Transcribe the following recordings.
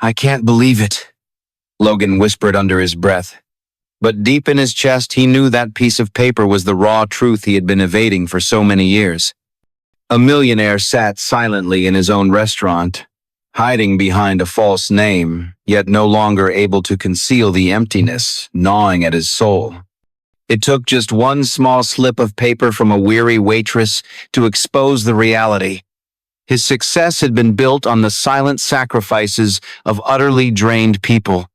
I can't believe it, Logan whispered under his breath. But deep in his chest, he knew that piece of paper was the raw truth he had been evading for so many years. A millionaire sat silently in his own restaurant, hiding behind a false name, yet no longer able to conceal the emptiness gnawing at his soul. It took just one small slip of paper from a weary waitress to expose the reality. His success had been built on the silent sacrifices of utterly drained people.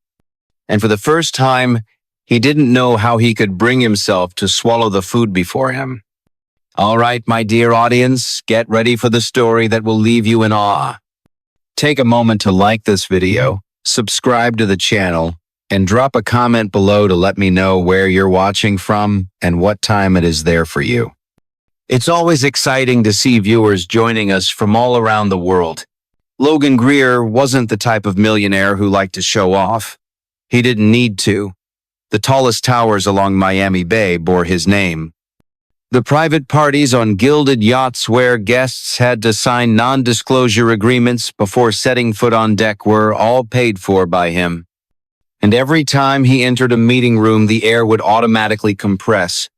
And for the first time, he didn't know how he could bring himself to swallow the food before him. All right, my dear audience, get ready for the story that will leave you in awe. Take a moment to like this video, subscribe to the channel, and drop a comment below to let me know where you're watching from and what time it is there for you. It's always exciting to see viewers joining us from all around the world. Logan Greer wasn't the type of millionaire who liked to show off. He didn't need to. The tallest towers along Miami Bay bore his name. The private parties on gilded yachts where guests had to sign non-disclosure agreements before setting foot on deck were all paid for by him. And every time he entered a meeting room, the air would automatically compress.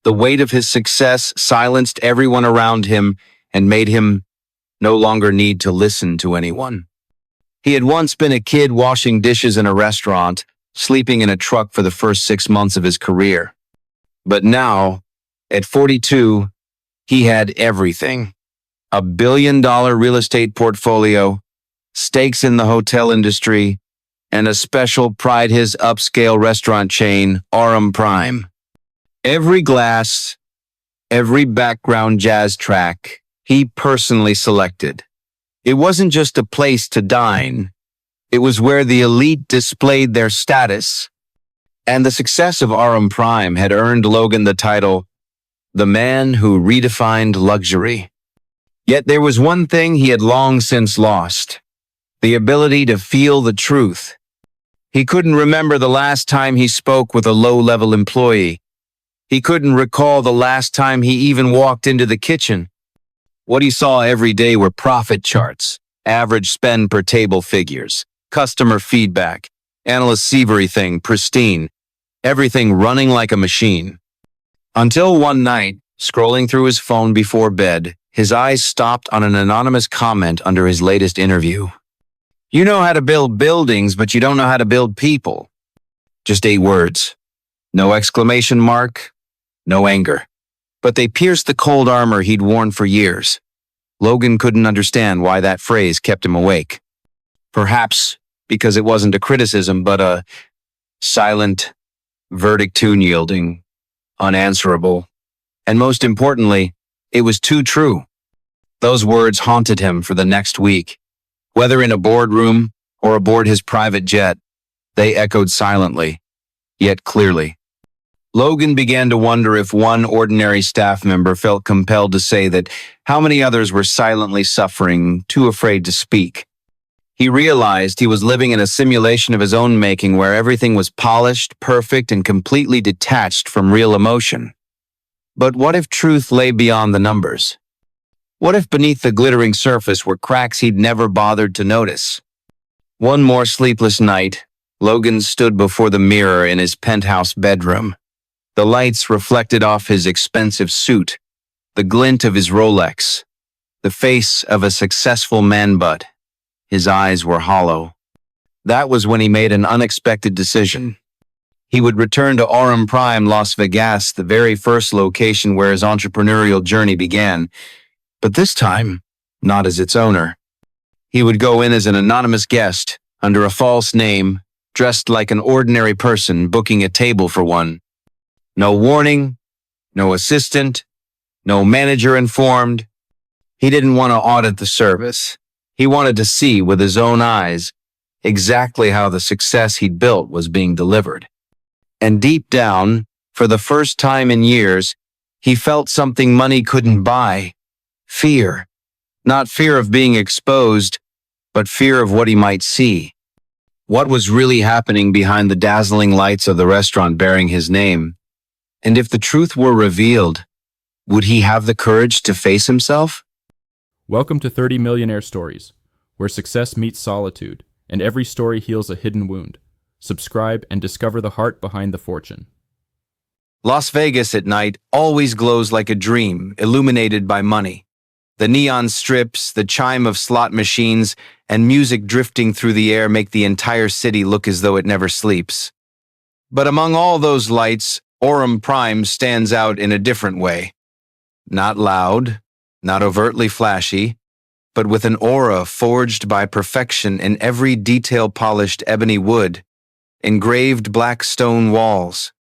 The weight of his success silenced everyone around him and made him no longer need to listen to anyone. He had once been a kid washing dishes in a restaurant, sleeping in a truck for the first 6 months of his career. But now, at 42, he had everything. A billion-dollar real estate portfolio, stakes in the hotel industry, and a special pride his upscale restaurant chain, Prime. Every glass, every background jazz track, he personally selected. It wasn't just a place to dine. It was where the elite displayed their status. And the success of Prime had earned Logan the title, the man who redefined luxury. Yet there was one thing he had long since lost, the ability to feel the truth. He couldn't remember the last time he spoke with a low-level employee. He couldn't recall the last time he even walked into the kitchen. What he saw every day were profit charts, average spend per table figures, customer feedback. Analysts see everything pristine, everything running like a machine. Until one night, scrolling through his phone before bed, his eyes stopped on an anonymous comment under his latest interview. You know how to build buildings, but you don't know how to build people. Just 8 words. No exclamation mark, no anger. But they pierced the cold armor he'd worn for years. Logan couldn't understand why that phrase kept him awake. Perhaps because it wasn't a criticism, but a silent verdict, tune-yielding, unanswerable. And most importantly, it was too true. Those words haunted him for the next week. Whether in a boardroom or aboard his private jet, they echoed silently, yet clearly. Logan began to wonder if one ordinary staff member felt compelled to say that how many others were silently suffering, too afraid to speak. He realized he was living in a simulation of his own making where everything was polished, perfect, and completely detached from real emotion. But what if truth lay beyond the numbers? What if beneath the glittering surface were cracks he'd never bothered to notice? One more sleepless night, Logan stood before the mirror in his penthouse bedroom. The lights reflected off his expensive suit, the glint of his Rolex, the face of a successful man, but his eyes were hollow. That was when he made an unexpected decision. He would return to Prime, Las Vegas, the very first location where his entrepreneurial journey began, but this time, not as its owner. He would go in as an anonymous guest, under a false name, dressed like an ordinary person booking a table for one. No warning, no assistant, no manager informed. He didn't want to audit the service. He wanted to see with his own eyes exactly how the success he'd built was being delivered. And deep down, for the first time in years, he felt something money couldn't buy. Fear. Not fear of being exposed, but fear of what he might see. What was really happening behind the dazzling lights of the restaurant bearing his name? And if the truth were revealed, would he have the courage to face himself? Welcome to 30 Millionaire Stories, where success meets solitude and every story heals a hidden wound. Subscribe and discover the heart behind the fortune. Las Vegas at night always glows like a dream, illuminated by money. The neon strips, the chime of slot machines, and music drifting through the air make the entire city look as though it never sleeps. But among all those lights, Orem Prime stands out in a different way. Not loud, not overtly flashy, but with an aura forged by perfection in every detail-polished ebony wood, engraved black stone walls,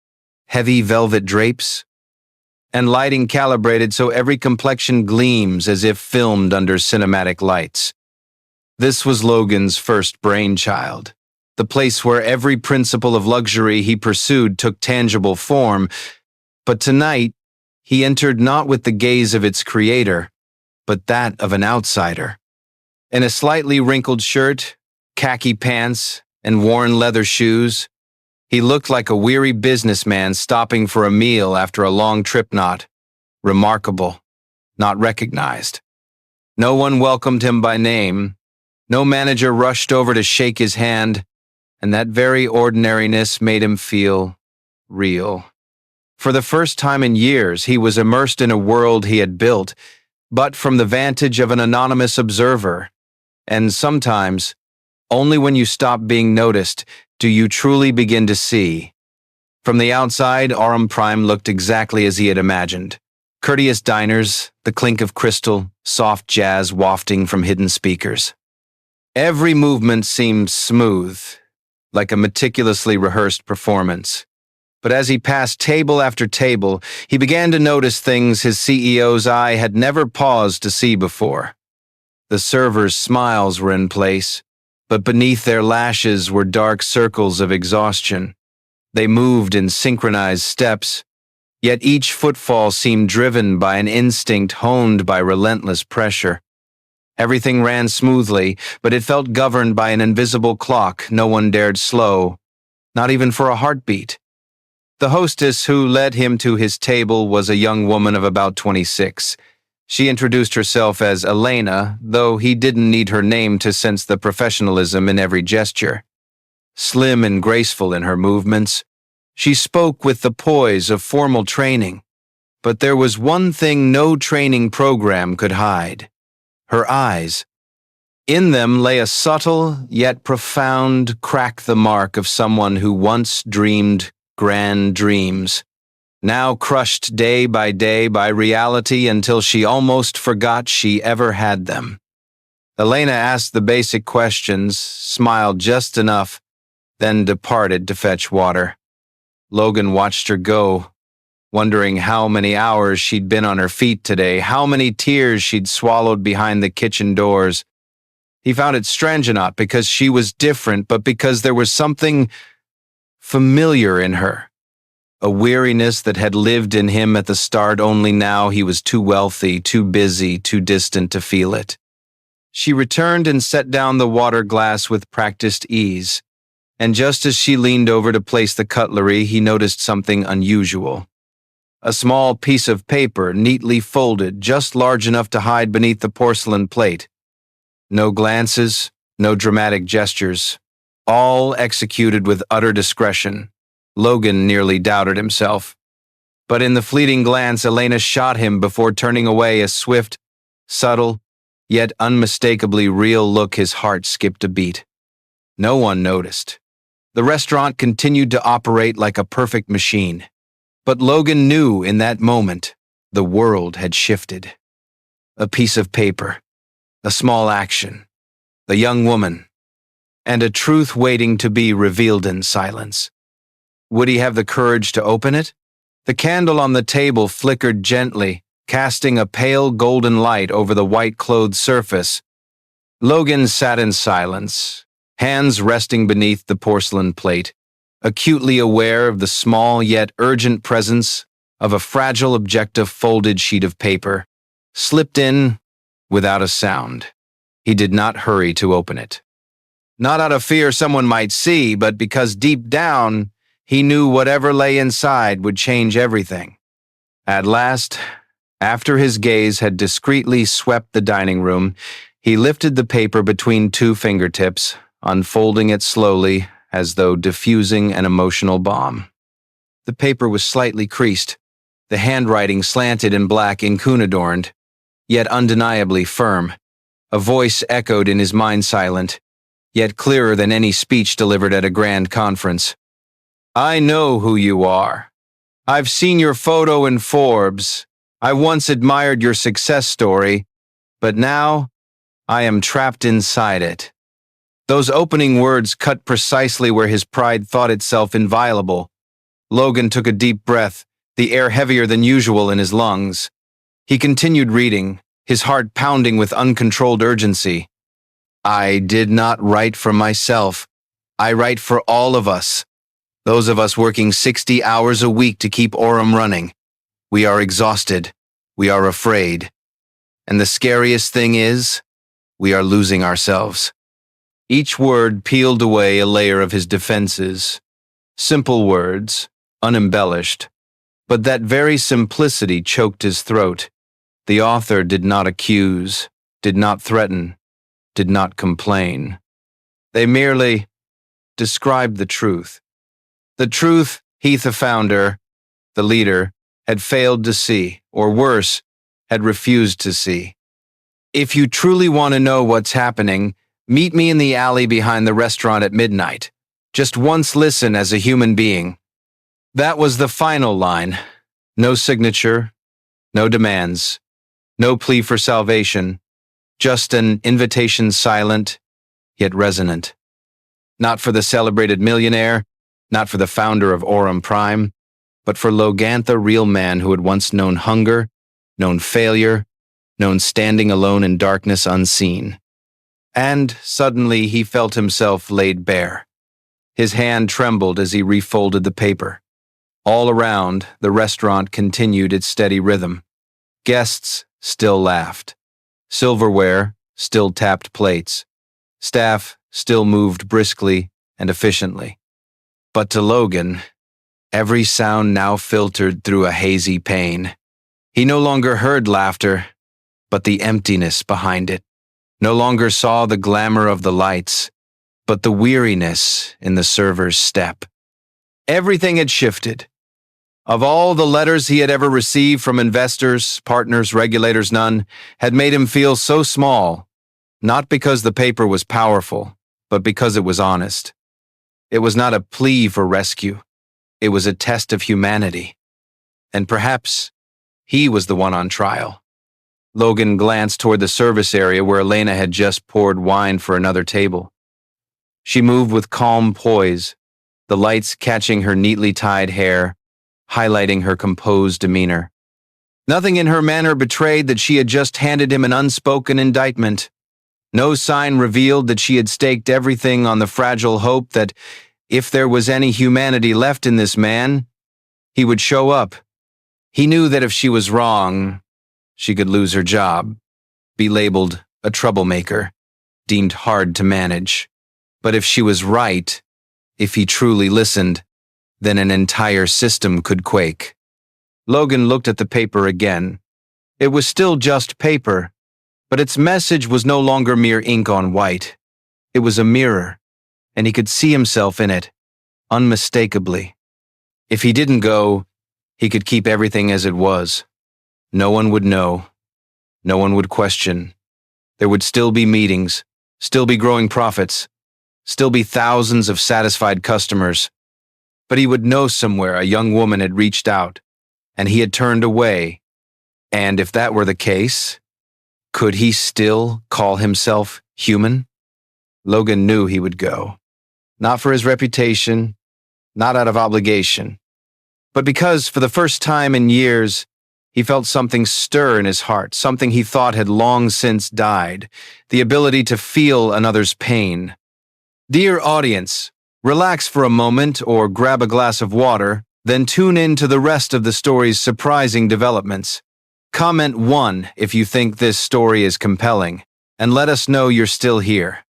heavy velvet drapes, and lighting calibrated so every complexion gleams as if filmed under cinematic lights. This was Logan's first brainchild, the place where every principle of luxury he pursued took tangible form, but tonight he entered not with the gaze of its creator, but that of an outsider. In a slightly wrinkled shirt, khaki pants, and worn leather shoes, he looked like a weary businessman stopping for a meal after a long trip. Not remarkable, not recognized. No one welcomed him by name. No manager rushed over to shake his hand, and that very ordinariness made him feel real. For the first time in years, he was immersed in a world he had built, but from the vantage of an anonymous observer. And sometimes, only when you stop being noticed do you truly begin to see. From the outside, Orem Prime looked exactly as he had imagined. Courteous diners, the clink of crystal, soft jazz wafting from hidden speakers. Every movement seemed smooth, like a meticulously rehearsed performance. But as he passed table after table, he began to notice things his CEO's eye had never paused to see before. The servers' smiles were in place, but beneath their lashes were dark circles of exhaustion. They moved in synchronized steps, yet each footfall seemed driven by an instinct honed by relentless pressure. Everything ran smoothly, but it felt governed by an invisible clock no one dared slow, not even for a heartbeat. The hostess who led him to his table was a young woman of about 26. She introduced herself as Elena, though he didn't need her name to sense the professionalism in every gesture. Slim and graceful in her movements, she spoke with the poise of formal training. But there was one thing no training program could hide: her eyes. In them lay a subtle yet profound crack, the mark of someone who once dreamed grand dreams, now crushed day by reality until she almost forgot she ever had them. Elena asked the basic questions, smiled just enough, then departed to fetch water. Logan watched her go, wondering how many hours she'd been on her feet today, how many tears she'd swallowed behind the kitchen doors. He found it strange, not because she was different, but because there was something familiar in her. A weariness that had lived in him at the start, only now he was too wealthy, too busy, too distant to feel it. She returned and set down the water glass with practiced ease, and just as she leaned over to place the cutlery, he noticed something unusual. A small piece of paper, neatly folded, just large enough to hide beneath the porcelain plate. No glances, no dramatic gestures, all executed with utter discretion. Logan nearly doubted himself. But in the fleeting glance, Elena shot him before turning away, a swift, subtle, yet unmistakably real look. His heart skipped a beat. No one noticed. The restaurant continued to operate like a perfect machine. But Logan knew in that moment the world had shifted. A piece of paper, a small action, a young woman, and a truth waiting to be revealed in silence. Would he have the courage to open it? The candle on the table flickered gently, casting a pale golden light over the white-clothed surface. Logan sat in silence, hands resting beneath the porcelain plate, acutely aware of the small yet urgent presence of a fragile objective folded sheet of paper, slipped in without a sound. He did not hurry to open it. Not out of fear someone might see, but because deep down, he knew whatever lay inside would change everything. At last, after his gaze had discreetly swept the dining room, he lifted the paper between two fingertips, unfolding it slowly as though diffusing an emotional bomb. The paper was slightly creased, the handwriting slanted and black ink-adorned, yet undeniably firm. A voice echoed in his mind, silent, yet clearer than any speech delivered at a grand conference. "I know who you are. I've seen your photo in Forbes. I once admired your success story, but now I am trapped inside it." Those opening words cut precisely where his pride thought itself inviolable. Logan took a deep breath, the air heavier than usual in his lungs. He continued reading, his heart pounding with uncontrolled urgency. "I did not write for myself. I write for all of us. Those of us working 60 hours a week to keep Orem running. We are exhausted. We are afraid. And the scariest thing is, we are losing ourselves." Each word peeled away a layer of his defenses. Simple words, unembellished. But that very simplicity choked his throat. The author did not accuse, did not threaten, did not complain. They merely described the truth. The truth Heath, the founder, the leader, had failed to see, or worse, had refused to see. "If you truly want to know what's happening, meet me in the alley behind the restaurant at midnight. Just once listen as a human being." That was the final line. No signature, no demands, no plea for salvation, just an invitation silent, yet resonant. Not for the celebrated millionaire, not for the founder of Orem Prime, but for Logan, the real man who had once known hunger, known failure, known standing alone in darkness unseen. And suddenly he felt himself laid bare. His hand trembled as he refolded the paper. All around, the restaurant continued its steady rhythm. Guests still laughed. Silverware still tapped plates. Staff still moved briskly and efficiently. But to Logan, every sound now filtered through a hazy pain. He no longer heard laughter, but the emptiness behind it. No longer saw the glamour of the lights, but the weariness in the server's step. Everything had shifted. Of all the letters he had ever received from investors, partners, regulators, none had made him feel so small, not because the paper was powerful, but because it was honest. It was not a plea for rescue. It was a test of humanity. And perhaps he was the one on trial. Logan glanced toward the service area where Elena had just poured wine for another table. She moved with calm poise, the lights catching her neatly tied hair, highlighting her composed demeanor. Nothing in her manner betrayed that she had just handed him an unspoken indictment. No sign revealed that she had staked everything on the fragile hope that, if there was any humanity left in this man, he would show up. He knew that if she was wrong, she could lose her job, be labeled a troublemaker, deemed hard to manage. But if she was right, if he truly listened, then an entire system could quake. Logan looked at the paper again. It was still just paper, but its message was no longer mere ink on white. It was a mirror, and he could see himself in it, unmistakably. If he didn't go, he could keep everything as it was. No one would know. No one would question. There would still be meetings, still be growing profits, still be thousands of satisfied customers. But he would know somewhere a young woman had reached out, and he had turned away. And if that were the case, could he still call himself human? Logan knew he would go. Not for his reputation, not out of obligation, but because for the first time in years, he felt something stir in his heart, something he thought had long since died, the ability to feel another's pain. Dear audience, relax for a moment or grab a glass of water, then tune in to the rest of the story's surprising developments. Comment 1 if you think this story is compelling, and let us know you're still here.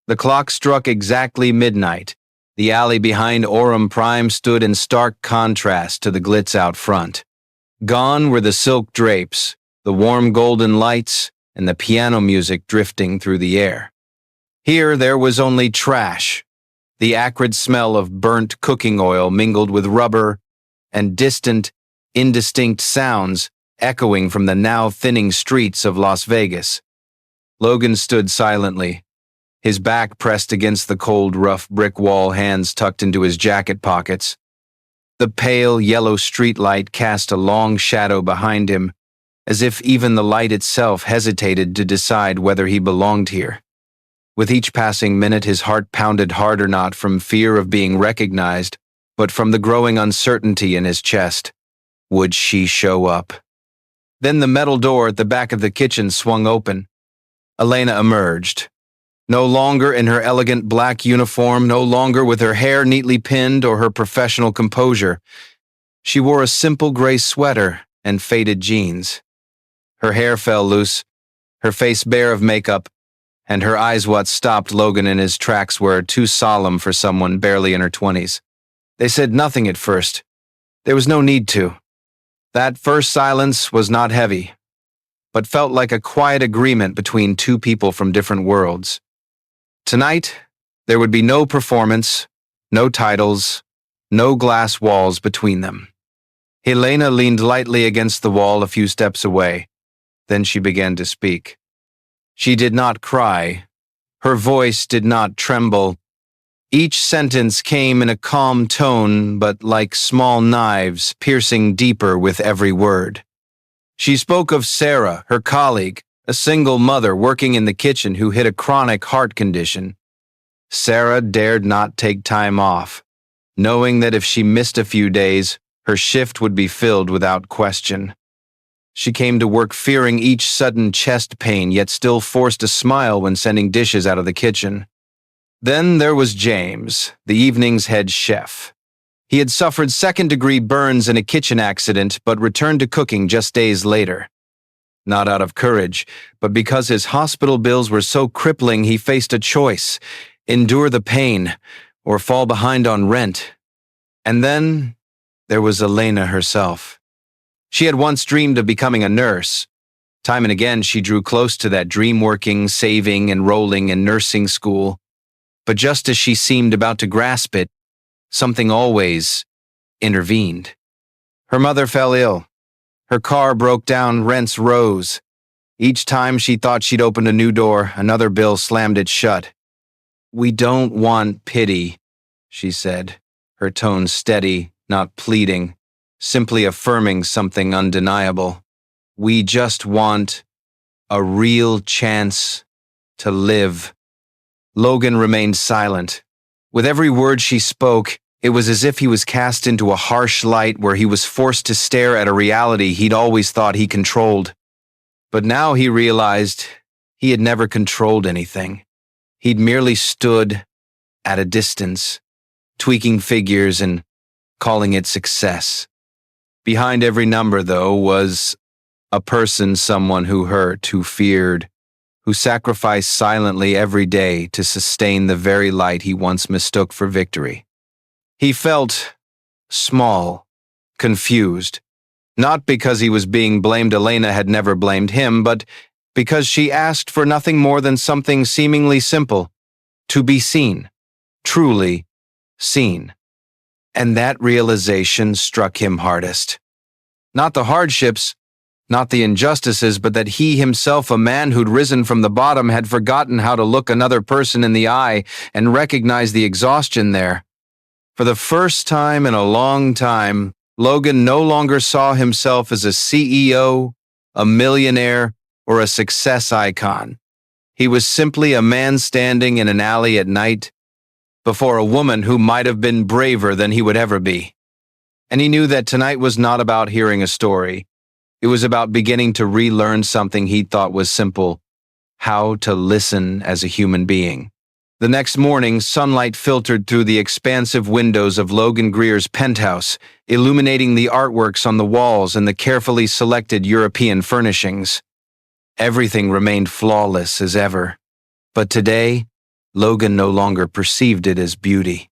The clock struck exactly midnight. The alley behind Orem Prime stood in stark contrast to the glitz out front. Gone were the silk drapes, the warm golden lights, and the piano music drifting through the air. Here there was only trash, the acrid smell of burnt cooking oil mingled with rubber, and distant, indistinct sounds echoing from the now thinning streets of Las Vegas. Logan stood silently, his back pressed against the cold, rough brick wall, hands tucked into his jacket pockets. The pale, yellow streetlight cast a long shadow behind him, as if even the light itself hesitated to decide whether he belonged here. With each passing minute, his heart pounded harder, not from fear of being recognized, but from the growing uncertainty in his chest. Would she show up? Then the metal door at the back of the kitchen swung open. Elena emerged. No longer in her elegant black uniform, no longer with her hair neatly pinned or her professional composure. She wore a simple gray sweater and faded jeans. Her hair fell loose, her face bare of makeup, and her eyes what stopped Logan in his tracks were too solemn for someone barely in her 20s. They said nothing at first. There was no need to. That first silence was not heavy, but felt like a quiet agreement between two people from different worlds. Tonight, there would be no performance, no titles, no glass walls between them. Helena leaned lightly against the wall a few steps away. Then she began to speak. She did not cry. Her voice did not tremble. Each sentence came in a calm tone, but like small knives piercing deeper with every word. She spoke of Sarah, her colleague, a single mother working in the kitchen who had a chronic heart condition. Sarah dared not take time off, knowing that if she missed a few days, her shift would be filled without question. She came to work fearing each sudden chest pain, yet still forced a smile when sending dishes out of the kitchen. Then there was James, the evening's head chef. He had suffered second-degree burns in a kitchen accident, but returned to cooking just days later. Not out of courage, but because his hospital bills were so crippling, he faced a choice: endure the pain or fall behind on rent. And then there was Elena herself. She had once dreamed of becoming a nurse. Time and again, she drew close to that dream, working, saving, enrolling in nursing school. But just as she seemed about to grasp it, something always intervened. Her mother fell ill. Her car broke down, rents rose. Each time she thought she'd opened a new door, another bill slammed it shut. "We don't want pity," she said, her tone steady, not pleading, simply affirming something undeniable. "We just want a real chance to live." Logan remained silent. With every word she spoke, it was as if he was cast into a harsh light where he was forced to stare at a reality he'd always thought he controlled. But now he realized he had never controlled anything. He'd merely stood at a distance, tweaking figures and calling it success. Behind every number, though, was a person, someone who hurt, who feared, who sacrificed silently every day to sustain the very light he once mistook for victory. He felt small, confused, not because he was being blamed. Elena had never blamed him, but because she asked for nothing more than something seemingly simple: to be seen, truly seen. And that realization struck him hardest. Not the hardships, not the injustices, but that he himself, a man who'd risen from the bottom, had forgotten how to look another person in the eye and recognize the exhaustion there. For the first time in a long time, Logan no longer saw himself as a CEO, a millionaire, or a success icon. He was simply a man standing in an alley at night before a woman who might have been braver than he would ever be. And he knew that tonight was not about hearing a story. It was about beginning to relearn something he thought was simple: how to listen as a human being. The next morning, sunlight filtered through the expansive windows of Logan Greer's penthouse, illuminating the artworks on the walls and the carefully selected European furnishings. Everything remained flawless as ever. But today, Logan no longer perceived it as beauty.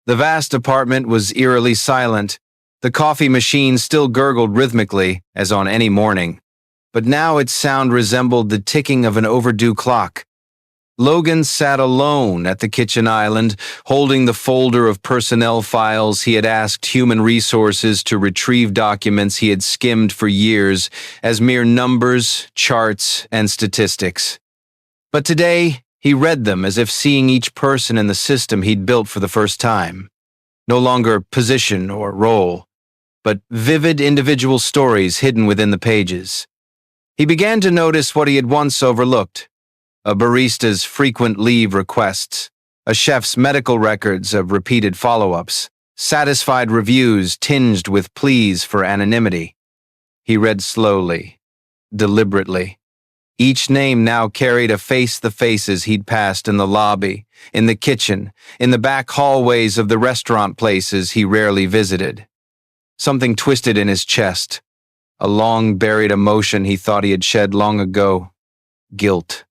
The vast apartment was eerily silent. The coffee machine still gurgled rhythmically, as on any morning, but now its sound resembled the ticking of an overdue clock. Logan sat alone at the kitchen island, holding the folder of personnel files he had asked human resources to retrieve documents he had skimmed for years as mere numbers, charts, and statistics. But today, he read them as if seeing each person in the system he'd built for the first time. No longer position or role, but vivid individual stories hidden within the pages. He began to notice what he had once overlooked: a barista's frequent leave requests, a chef's medical records of repeated follow-ups, satisfied reviews tinged with pleas for anonymity. He read slowly, deliberately. Each name now carried a face the faces he'd passed in the lobby, in the kitchen, in the back hallways of the restaurant places he rarely visited. Something twisted in his chest, a long-buried emotion he thought he had shed long ago: guilt.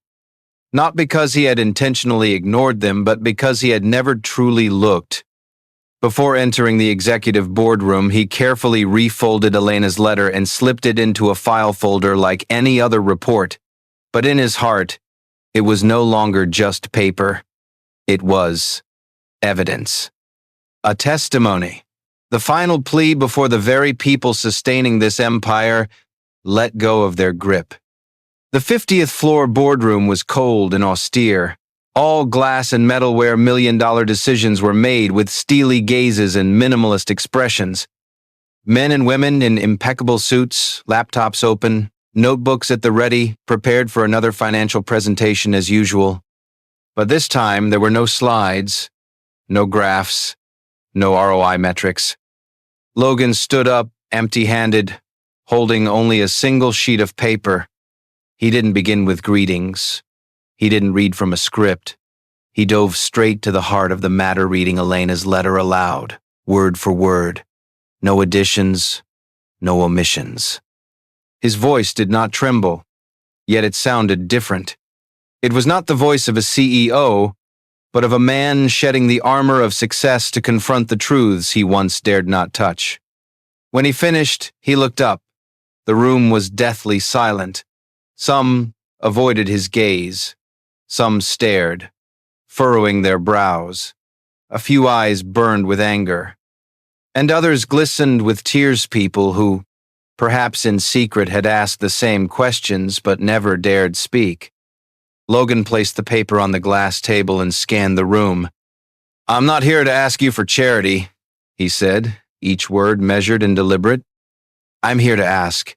Not because he had intentionally ignored them, but because he had never truly looked. Before entering the executive boardroom, he carefully refolded Elena's letter and slipped it into a file folder like any other report. But in his heart, it was no longer just paper. It was evidence. A testimony. The final plea before the very people sustaining this empire let go of their grip. The 50th floor boardroom was cold and austere. All glass and metalware million-dollar decisions were made with steely gazes and minimalist expressions. Men and women in impeccable suits, laptops open, notebooks at the ready, prepared for another financial presentation as usual. But this time there were no slides, no graphs, no ROI metrics. Logan stood up, empty-handed, holding only a single sheet of paper. He didn't begin with greetings. He didn't read from a script. He dove straight to the heart of the matter, reading Elena's letter aloud, word for word. No additions, no omissions. His voice did not tremble, yet it sounded different. It was not the voice of a CEO, but of a man shedding the armor of success to confront the truths he once dared not touch. When he finished, he looked up. The room was deathly silent. Some avoided his gaze. Some stared, furrowing their brows. A few eyes burned with anger. And others glistened with tears, people who, perhaps in secret, had asked the same questions but never dared speak. Logan placed the paper on the glass table and scanned the room. "I'm not here to ask you for charity," he said, each word measured and deliberate. "I'm here to ask,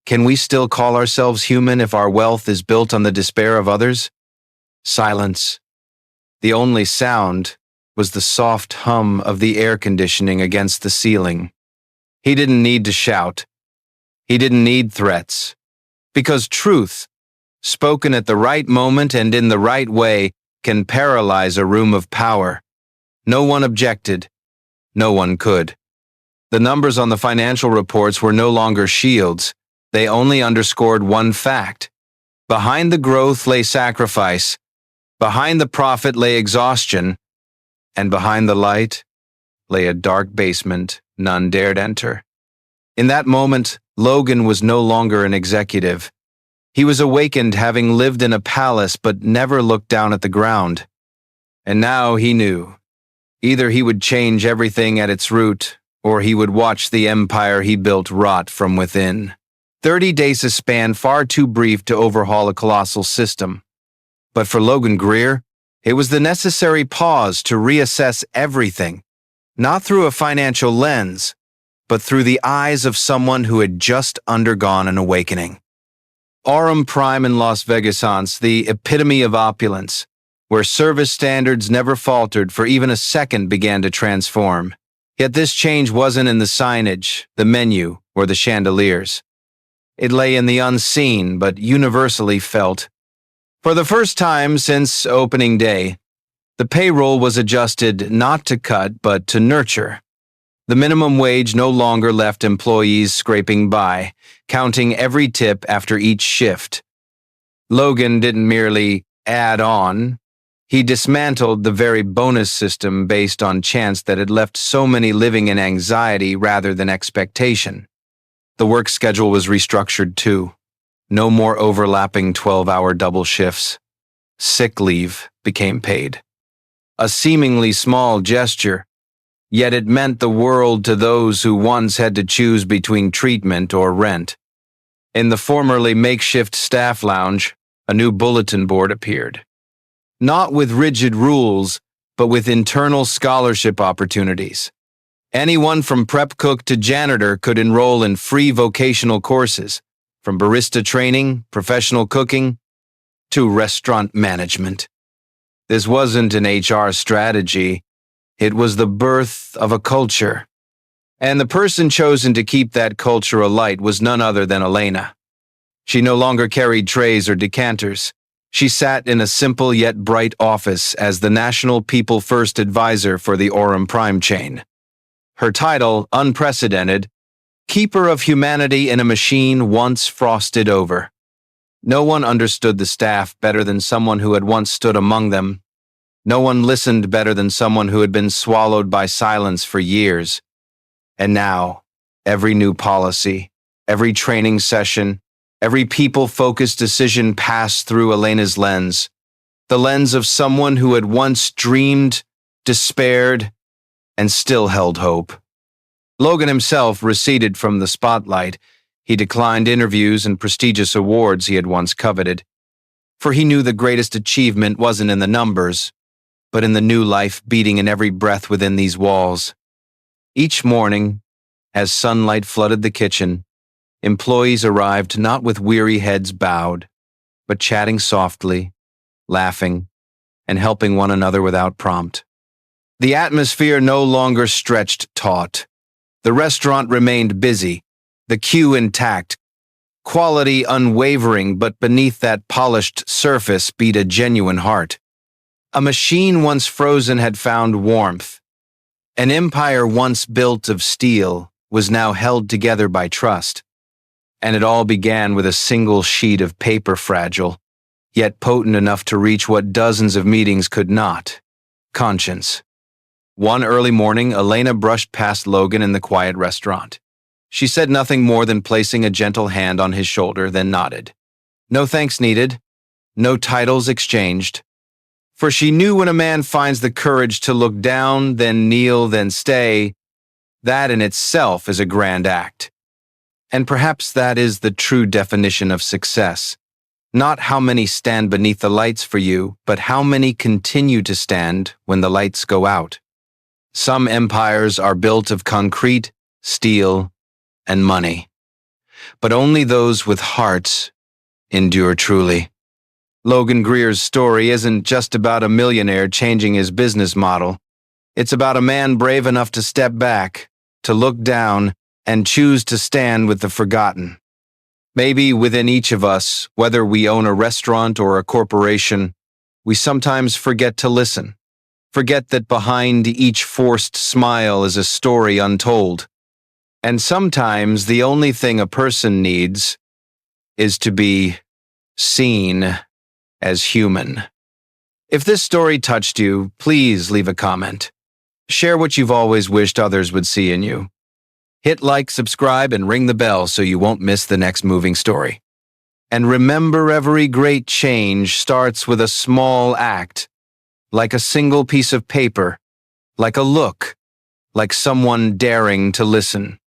can we still call ourselves human if our wealth is built on the despair of others?" Silence. The only sound was the soft hum of the air conditioning against the ceiling. He didn't need to shout. He didn't need threats. Because truth, spoken at the right moment and in the right way, can paralyze a room of power. No one objected. No one could. The numbers on the financial reports were no longer shields. They only underscored one fact. Behind the growth lay sacrifice. Behind the profit lay exhaustion. And behind the light lay a dark basement none dared enter. In that moment, Logan was no longer an executive. He was awakened, having lived in a palace but never looked down at the ground. And now he knew. Either he would change everything at its root, or he would watch the empire he built rot from within. 30 days, a span far too brief to overhaul a colossal system. But for Logan Greer, it was the necessary pause to reassess everything, not through a financial lens, but through the eyes of someone who had just undergone an awakening. Aurum Prime in Las Vegas, the epitome of opulence, where service standards never faltered for even a second, began to transform. Yet this change wasn't in the signage, the menu, or the chandeliers. It lay in the unseen but universally felt. For the first time since opening day, the payroll was adjusted not to cut but to nurture. The minimum wage no longer left employees scraping by, counting every tip after each shift. Logan didn't merely add on. He dismantled the very bonus system based on chance that had left so many living in anxiety rather than expectation. The work schedule was restructured too. No more overlapping 12-hour double shifts. sick leave became paid. A seemingly small gesture, yet it meant the world to those who once had to choose between treatment or rent. In the formerly makeshift staff lounge, a new bulletin board appeared. Not with rigid rules, but with internal scholarship opportunities. Anyone from prep cook to janitor could enroll in free vocational courses, from barista training, professional cooking, to restaurant management. This wasn't an HR strategy, it was the birth of a culture. And the person chosen to keep that culture alight was none other than Elena. She no longer carried trays or decanters. She sat in a simple yet bright office as the National People First Advisor for the Orem Prime chain. Her title, unprecedented, Keeper of Humanity in a Machine Once Frosted Over. No one understood the staff better than someone who had once stood among them. No one listened better than someone who had been swallowed by silence for years. And now, every new policy, every training session, every people-focused decision passed through Elena's lens, the lens of someone who had once dreamed, despaired, and still held hope. Logan himself receded from the spotlight. He declined interviews and prestigious awards he had once coveted, for he knew the greatest achievement wasn't in the numbers, but in the new life beating in every breath within these walls. Each morning, as sunlight flooded the kitchen, employees arrived not with weary heads bowed, but chatting softly, laughing, and helping one another without prompt. The atmosphere no longer stretched taut. The restaurant remained busy, the queue intact, quality unwavering, but beneath that polished surface beat a genuine heart. A machine once frozen had found warmth. An empire once built of steel was now held together by trust. And it all began with a single sheet of paper, fragile, yet potent enough to reach what dozens of meetings could not: conscience. One early morning, Elena brushed past Logan in the quiet restaurant. She said nothing more than placing a gentle hand on his shoulder, then nodded. No thanks needed, no titles exchanged. For she knew when a man finds the courage to look down, then kneel, then stay, that in itself is a grand act. And perhaps that is the true definition of success. Not how many stand beneath the lights for you, but how many continue to stand when the lights go out. Some empires are built of concrete, steel, and money. But only those with hearts endure truly. Logan Greer's story isn't just about a millionaire changing his business model. It's about a man brave enough to step back, to look down, and choose to stand with the forgotten. Maybe within each of us, whether we own a restaurant or a corporation, we sometimes forget to listen. Forget that behind each forced smile is a story untold. And sometimes the only thing a person needs is to be seen as human. If this story touched you, please leave a comment. Share what you've always wished others would see in you. Hit like, subscribe, and ring the bell so you won't miss the next moving story. And remember, every great change starts with a small act, like a single piece of paper, like a look, like someone daring to listen.